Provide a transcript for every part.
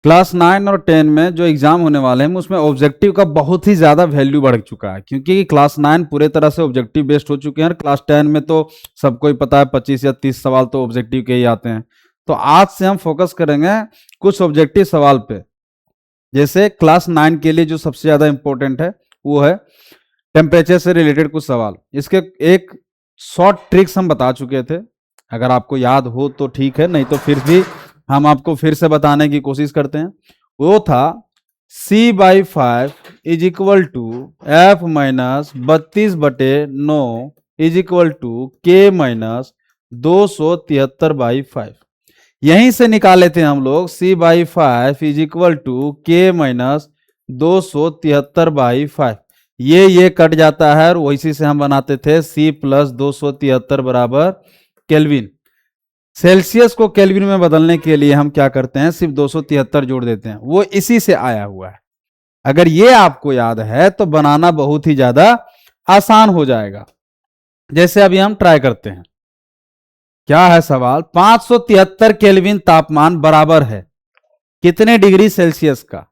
Class 9 और 10 में जो एग्जाम होने वाले हैं उसमें ऑब्जेक्टिव का बहुत ही ज़्यादा वैल्यू बढ़ चुका है, क्योंकि क्लास 9 पूरे तरह से ऑब्जेक्टिव बेस्ड हो चुके हैं और क्लास 10 में तो सबको ही पता है 25 या 30 सवाल तो ऑब्जेक्टिव के ही आते हैं। तो आज से हम फोकस करेंगे कुछ ऑब्जेक्टिव सवाल पे। जैसे क्लास 9 के लिए जो सबसे ज़्यादा इंपॉर्टेंट है वो है टेम्परेचर से रिलेटेड कुछ सवाल। इसके एक शॉर्ट ट्रिक्स हम बता चुके थे, अगर आपको याद हो तो ठीक है, नहीं तो फिर भी हम आपको फिर से बताने की कोशिश करते हैं। वो था C/5 is equal to F minus 32/9 is equal to K minus 273/5। यहीं से निकाले थे हम लोग C/5 is equal to K minus 273/5। ये कट जाता है और वैसी से हम बनाते थे C प्लस 273 बराबर केल्विन। सेल्सियस को केल्विन में बदलने के लिए हम क्या करते हैं, सिर्फ 273 जोड़ देते हैं, वो इसी से आया हुआ है। अगर ये आपको याद है तो बनाना बहुत ही ज्यादा आसान हो जाएगा। जैसे अभी हम ट्राई करते हैं। क्या है सवाल, 573 केल्विन तापमान बराबर है कितने डिग्री सेल्सियस का।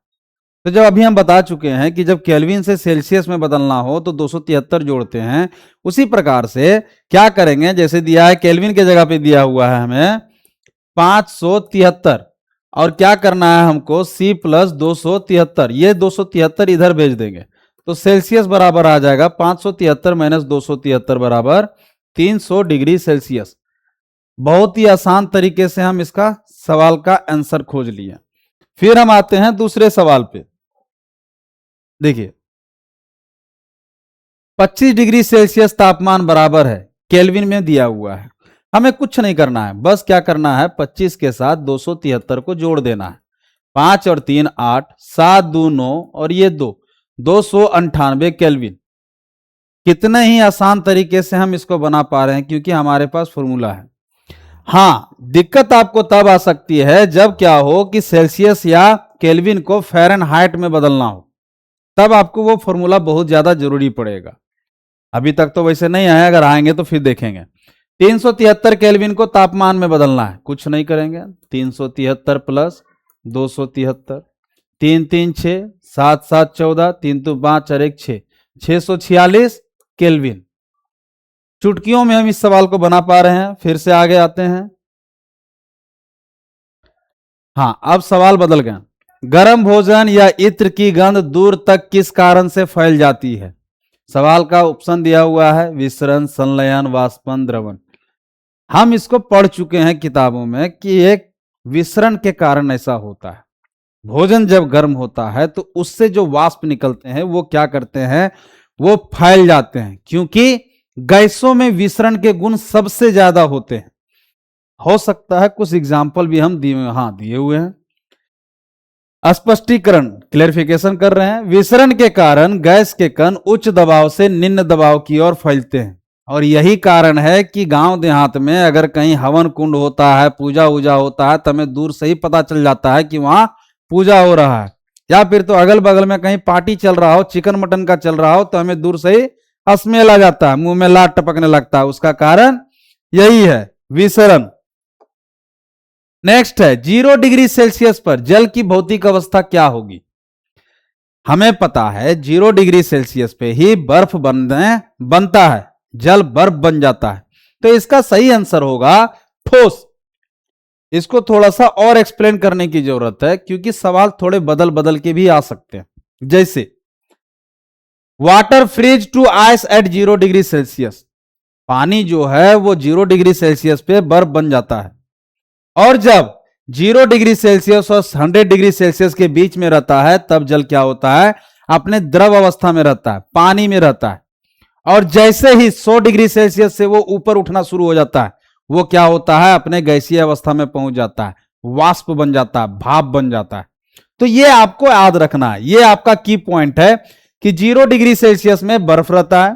तो जब अभी हम बता चुके हैं कि जब केल्विन से सेल्सियस में बदलना हो तो 273 जोड़ते हैं, उसी प्रकार से क्या करेंगे, जैसे दिया है केल्विन के जगह पे दिया हुआ है हमें 573 और क्या करना है हमको C प्लस 273, ये 273 इधर भेज देंगे तो सेल्सियस बराबर आ जाएगा 573 माइनस 273 बराबर 300 डिग्री सेल्सियस। बहुत ही आसान तरीके से हम इसका सवाल का आंसर खोज लिए। फिर हम आते हैं दूसरे सवाल पे। देखिए 25 डिग्री सेल्सियस तापमान बराबर है केल्विन में दिया हुआ है, हमें कुछ नहीं करना है, बस क्या करना है 25 के साथ 273 को जोड़ देना है। 5 और 3 8, 7 2 9 और ये 298 केल्विन। कितने ही आसान तरीके से हम इसको बना पा रहे हैं क्योंकि हमारे पास फॉर्मूला है। हाँ, दिक्कत आपको तब आ सकती है जब क्या हो कि सेल्सियस या केल्विन को फ़ारेनहाइट में बदलना हो, तब आपको वो फॉर्मूला बहुत ज्यादा जरूरी पड़ेगा। अभी तक तो वैसे नहीं आया, अगर आएंगे तो फिर देखेंगे। 373 केल्विन को तापमान में बदलना है, कुछ नहीं करेंगे, 373 प्लस 273, 3 3 6, 7 7 14, 3 2 5 और 1 6, 646 केल्विन। चुटकियों में हम इस सवाल को बना पा रहे हैं। फिर से आगे आते हैं। हाँ, अब सवाल बदल गया। गर्म भोजन या इत्र की गंध दूर तक किस कारण से फैल जाती है। सवाल का ऑप्शन दिया हुआ है विसरण, संलयन, वाष्पन, द्रवण। हम इसको पढ़ चुके हैं किताबों में कि एक विसरण के कारण ऐसा होता है। भोजन जब गर्म होता है तो उससे जो वाष्प निकलते हैं वो क्या करते हैं, वो फैल जाते हैं, क्योंकि गैसों में विसरण के गुण सबसे ज्यादा होते हैं। हो सकता है कुछ एग्जाम्पल भी हम दिए हुए हैं। स्पष्टीकरण, क्लेरिफिकेशन कर रहे हैं। विसरण के कारण गैस के कण उच्च दबाव से निम्न दबाव की ओर फैलते हैं, और यही कारण है कि गांव देहात में अगर कहीं हवन कुंड होता है, पूजा वूजा होता है, तो हमें दूर से ही पता चल जाता है कि वहां पूजा हो रहा है। या फिर तो अगल बगल में कहीं पार्टी चल रहा हो, चिकन मटन का चल रहा हो, तो हमें दूर से ही स्मेल आ जाता है, मुंह में लार टपकने लगता है। उसका कारण यही है, विसरण। नेक्स्ट है 0 डिग्री सेल्सियस पर जल की भौतिक अवस्था क्या होगी। हमें पता है 0 डिग्री सेल्सियस पे ही बर्फ बनता है, जल बर्फ बन जाता है, तो इसका सही आंसर होगा ठोस। इसको थोड़ा सा और एक्सप्लेन करने की जरूरत है क्योंकि सवाल थोड़े बदल बदल के भी आ सकते हैं। जैसे water freeze to ice at 0 degree Celsius, पानी जो है वो 0 डिग्री सेल्सियस पे बर्फ बन जाता है, और जब 0 डिग्री सेल्सियस और 100 डिग्री सेल्सियस के बीच में रहता है तब जल क्या होता है, अपने द्रव अवस्था में रहता है, पानी में रहता है। और जैसे ही 100 डिग्री सेल्सियस से वो ऊपर उठना शुरू हो जाता है, वो क्या होता है, अपने गैसीय अवस्था में पहुंच जाता है, वाष्प बन जाता है, भाप बन जाता है। तो ये आपको याद रखना है, ये आपका की पॉइंट है कि 0 डिग्री सेल्सियस में बर्फ रहता है,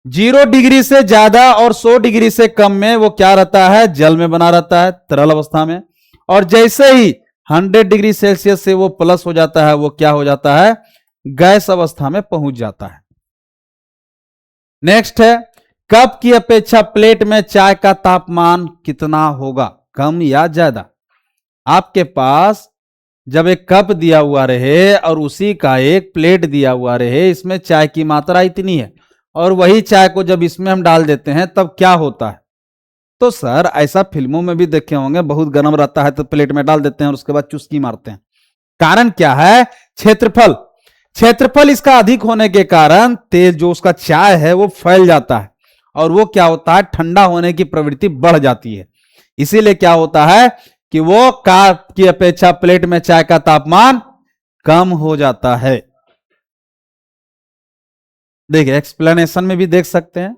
0 डिग्री से ज्यादा और 100 डिग्री से कम में वो क्या रहता है, जल में बना रहता है, तरल अवस्था में। और जैसे ही 100 डिग्री सेल्सियस से वो प्लस हो जाता है, वो क्या हो जाता है, गैस अवस्था में पहुंच जाता है। नेक्स्ट है कप की अपेक्षा प्लेट में चाय का तापमान कितना होगा, कम या ज्यादा। आपके पास जब एक कप दिया हुआ रहे और उसी का एक प्लेट दिया हुआ रहे, इसमें चाय की मात्रा इतनी है और वही चाय को जब इसमें हम डाल देते हैं तब क्या होता है? तो सर ऐसा फिल्मों में भी देखे होंगे, बहुत गर्म रहता है तो प्लेट में डाल देते हैं और उसके बाद चुस्की मारते हैं। कारण क्या है? क्षेत्रफल। क्षेत्रफल इसका अधिक होने के कारण तेल जो उसका चाय है वो फैल जाता है और वो क्या होता है? ठंडा होने की प्रवृत्ति बढ़ जाती है। इसीलिए क्या होता है कि वो कप की अपेक्षा प्लेट में चाय का तापमान कम हो जाता है। देखिए एक्सप्लेनेशन में भी देख सकते हैं,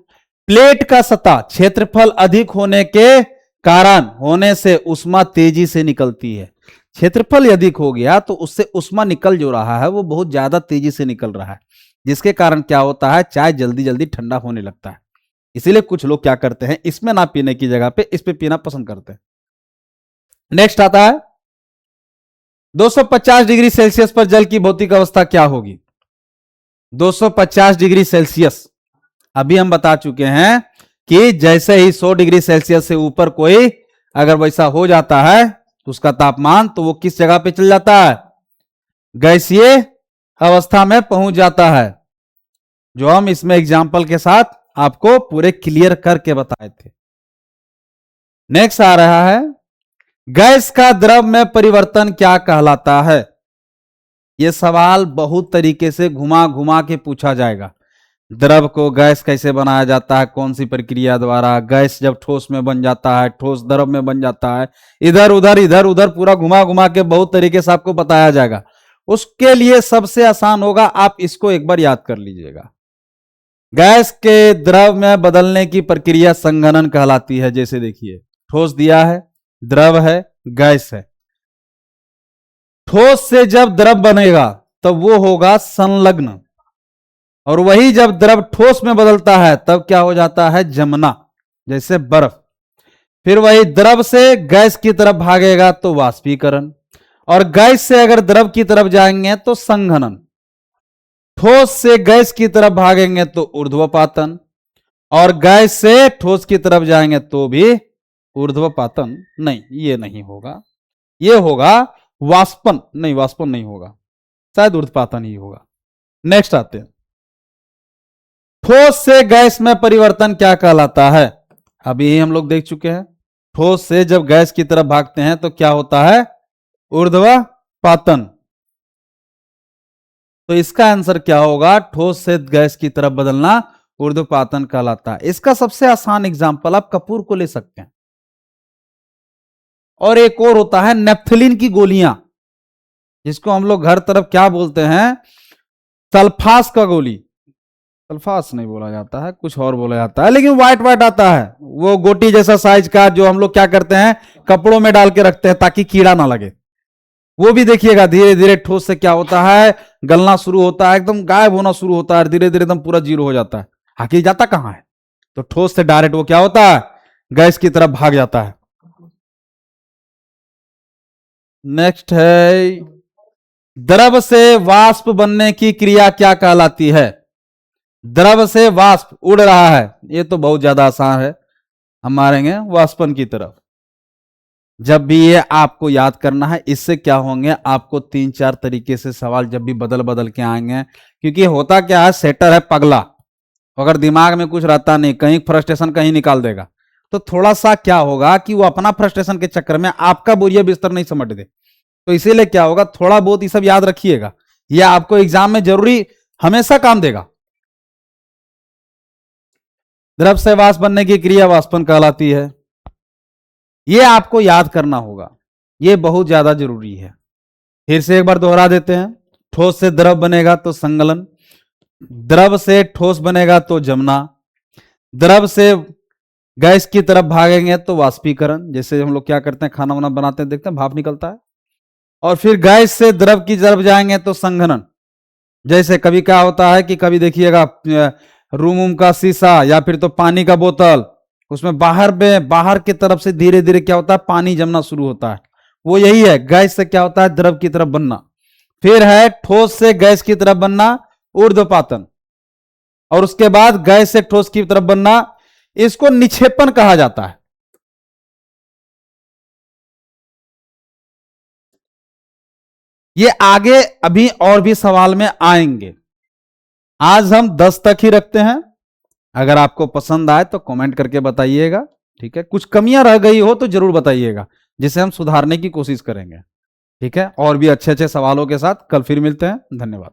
प्लेट का सतह क्षेत्रफल अधिक होने के कारण होने से उष्मा तेजी से निकलती है। क्षेत्रफल अधिक हो गया तो उससे उष्मा निकल जो रहा है वो बहुत ज्यादा तेजी से निकल रहा है, जिसके कारण क्या होता है? चाय जल्दी जल्दी ठंडा होने लगता है। इसीलिए कुछ लोग क्या करते हैं, इसमें ना पीने की जगह पे इस पे पीना पसंद करते हैं। नेक्स्ट आता है 250 डिग्री सेल्सियस पर जल की भौतिक अवस्था क्या होगी? 250 डिग्री सेल्सियस अभी हम बता चुके हैं कि जैसे ही 100 डिग्री सेल्सियस से ऊपर कोई अगर वैसा हो जाता है तो उसका तापमान तो वो किस जगह पे चल जाता है? गैसीय अवस्था में पहुंच जाता है, जो हम इसमें एग्जाम्पल के साथ आपको पूरे क्लियर करके बताए थे। नेक्स्ट आ रहा है, गैस का द्रव में परिवर्तन क्या कहलाता है? यह सवाल बहुत तरीके से घुमा घुमा के पूछा जाएगा। द्रव को गैस कैसे बनाया जाता है, कौन सी प्रक्रिया द्वारा, गैस जब ठोस में बन जाता है, ठोस द्रव में बन जाता है, इधर उधर पूरा घुमा घुमा के बहुत तरीके से आपको बताया जाएगा। उसके लिए सबसे आसान होगा, आप इसको एक बार याद कर लीजिएगा। गैस के द्रव में बदलने की प्रक्रिया संघनन कहलाती है। जैसे देखिए ठोस दिया है, द्रव है, गैस है। ठोस से जब द्रव बनेगा तब वो होगा संलग्न, और वही जब द्रव ठोस में बदलता है तब क्या हो जाता है? जमना, जैसे बर्फ। फिर वही द्रव से गैस की तरफ भागेगा तो वाष्पीकरण, और गैस से अगर द्रव की तरफ जाएंगे तो संघनन। ठोस से गैस की तरफ भागेंगे तो ऊर्ध्वपातन, और गैस से ठोस की तरफ जाएंगे तो भी ऊर्ध्वपातन नहीं, ये नहीं होगा, ये होगा वाष्पन। नहीं, वाष्पन नहीं होगा, शायद ऊर्ध्वपातन ही होगा। नेक्स्ट आते हैं, ठोस से गैस में परिवर्तन क्या कहलाता है? अभी हम लोग देख चुके हैं, ठोस से जब गैस की तरफ भागते हैं तो क्या होता है? ऊर्ध्वपातन। तो इसका आंसर क्या होगा? ठोस से गैस की तरफ बदलना ऊर्ध्वपातन कहलाता है। इसका सबसे आसान एग्जांपल आप कपूर को ले सकते हैं, और एक और होता है नेप्थलीन की गोलियां, जिसको हम लोग घर तरफ क्या बोलते हैं? सल्फास का गोली। सल्फास नहीं बोला जाता है, कुछ और बोला जाता है, लेकिन व्हाइट व्हाइट आता है, वो गोटी जैसा साइज का, जो हम लोग क्या करते हैं? कपड़ों में डाल के रखते हैं ताकि कीड़ा ना लगे। वो भी देखिएगा धीरे धीरे ठोस से क्या होता है? गलना शुरू होता है, एकदम गायब होना शुरू होता है, धीरे धीरे एकदम पूरा जीरो हो जाता है। आखिर जाता कहां है? तो ठोस से डायरेक्ट वो क्या होता है? गैस की तरफ भाग जाता है। नेक्स्ट है, द्रव से वाष्प बनने की क्रिया क्या कहलाती है? द्रव से वाष्प उड़ रहा है, ये तो बहुत ज्यादा आसान है, हम मारेंगे वाष्पन की तरफ। जब भी ये आपको याद करना है, इससे क्या होंगे? आपको 3-4 तरीके से सवाल जब भी बदल बदल के आएंगे, क्योंकि होता क्या है, सेटर है पगला, अगर दिमाग में कुछ रहता नहीं, कहीं फ्रस्ट्रेशन कहीं निकाल देगा, तो थोड़ा सा क्या होगा कि वो अपना फ्रस्ट्रेशन के चक्कर में आपका बोरिया बिस्तर नहीं समझ दे। तो इसीलिए क्या होगा, थोड़ा बहुत ये सब याद रखिएगा, यह आपको एग्जाम में जरूरी हमेशा काम देगा। द्रव से वाष्प बनने की क्रिया वाष्पन कहलाती है, यह आपको याद करना होगा, यह बहुत ज्यादा जरूरी है। फिर से एक बार दोहरा देते हैं, ठोस से द्रव बनेगा तो संगलन, द्रव से ठोस बनेगा तो जमना, द्रव से गैस की तरफ भागेंगे तो वाष्पीकरण, जैसे हम लोग क्या करते हैं, खाना वाना बनाते हैं, देखते हैं भाप निकलता है, और फिर गैस से द्रव की तरफ जाएंगे तो संघनन। जैसे कभी क्या होता है कि कभी देखिएगा रूम वूम का शीशा या फिर तो पानी का बोतल, उसमें बाहर की तरफ से धीरे धीरे क्या होता है? पानी जमना शुरू होता है, वो यही है, गैस से क्या होता है? द्रव की तरफ बनना। फिर है ठोस से गैस की तरफ बनना, ऊर्ध्वपातन, और उसके बाद गैस से ठोस की तरफ बनना, इसको निक्षेपण कहा जाता है। ये आगे अभी और भी सवाल में आएंगे। आज हम 10 तक ही रखते हैं। अगर आपको पसंद आए तो कमेंट करके बताइएगा, ठीक है। कुछ कमियां रह गई हो तो जरूर बताइएगा, जिसे हम सुधारने की कोशिश करेंगे, ठीक है। और भी अच्छे अच्छे सवालों के साथ कल फिर मिलते हैं। धन्यवाद।